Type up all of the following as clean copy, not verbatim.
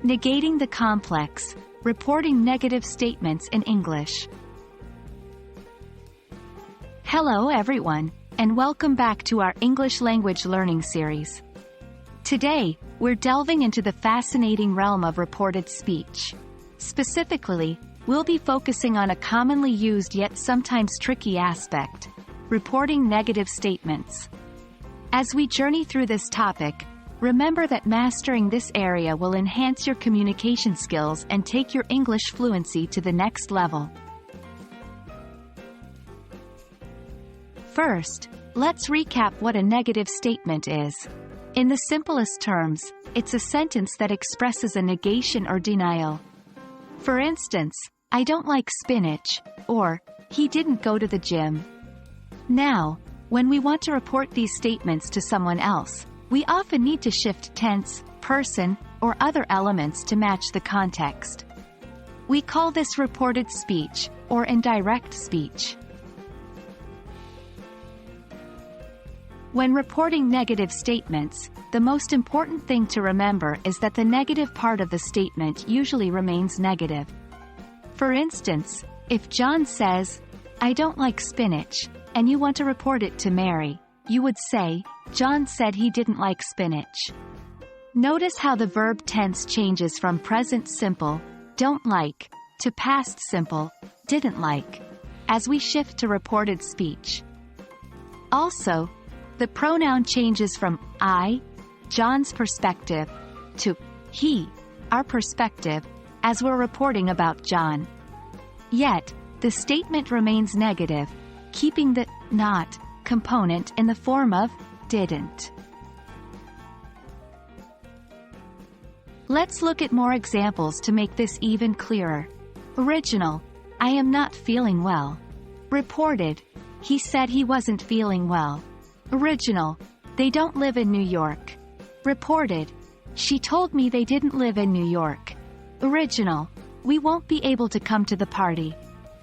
Negating the complex, reporting negative statements in English. Hello everyone, and welcome back to our English language learning series. Today, we're delving into the fascinating realm of reported speech. Specifically, we'll be focusing on a commonly used yet sometimes tricky aspect: reporting negative statements. As we journey through this topic, remember that mastering this area will enhance your communication skills and take your English fluency to the next level. First, let's recap what a negative statement is. In the simplest terms, it's a sentence that expresses a negation or denial. For instance, I don't like spinach, or he didn't go to the gym. Now, when we want to report these statements to someone else, we often need to shift tense, person, or other elements to match the context. We call this reported speech, or indirect speech. When reporting negative statements, the most important thing to remember is that the negative part of the statement usually remains negative. For instance, if John says, "I don't like spinach," and you want to report it to Mary, you would say, John said he didn't like spinach. Notice how the verb tense changes from present simple, don't like, to past simple, didn't like, as we shift to reported speech. Also, the pronoun changes from I, John's perspective, to he, our perspective, as we're reporting about John. Yet, the statement remains negative, keeping the not component in the form of didn't. Let's look at more examples to make this even clearer. Original, I am not feeling well. Reported, he said he wasn't feeling well. Original, they don't live in New York. Reported, she told me they didn't live in New York. Original, we won't be able to come to the party.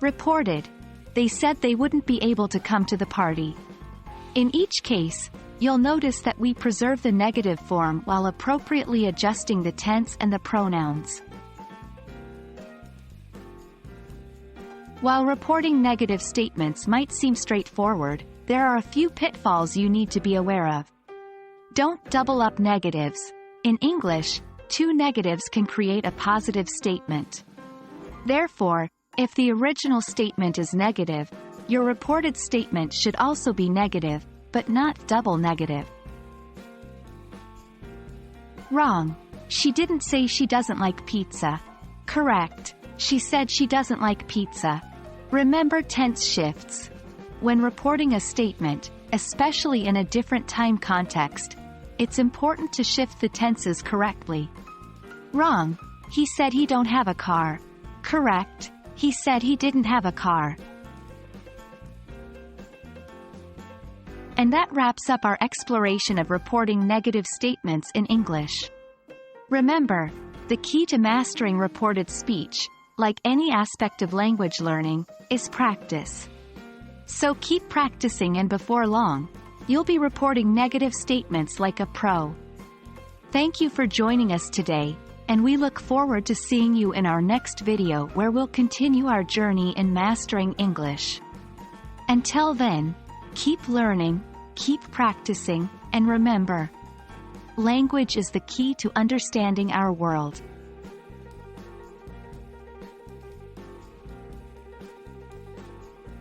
Reported, they said they wouldn't be able to come to the party. In each case, you'll notice that we preserve the negative form while appropriately adjusting the tense and the pronouns. While reporting negative statements might seem straightforward, there are a few pitfalls you need to be aware of. Don't double up negatives. In English, two negatives can create a positive statement. Therefore, if the original statement is negative, your reported statement should also be negative, but not double negative. Wrong. She didn't say she doesn't like pizza. Correct. She said she doesn't like pizza. Remember tense shifts. When reporting a statement, especially in a different time context, it's important to shift the tenses correctly. Wrong. He said he don't have a car. Correct. He said he didn't have a car. And that wraps up our exploration of reporting negative statements in English. Remember, the key to mastering reported speech, like any aspect of language learning, is practice. So keep practicing, and before long, you'll be reporting negative statements like a pro. Thank you for joining us today, and we look forward to seeing you in our next video where we'll continue our journey in mastering English. Until then, keep learning, keep practicing, and remember, language is the key to understanding our world.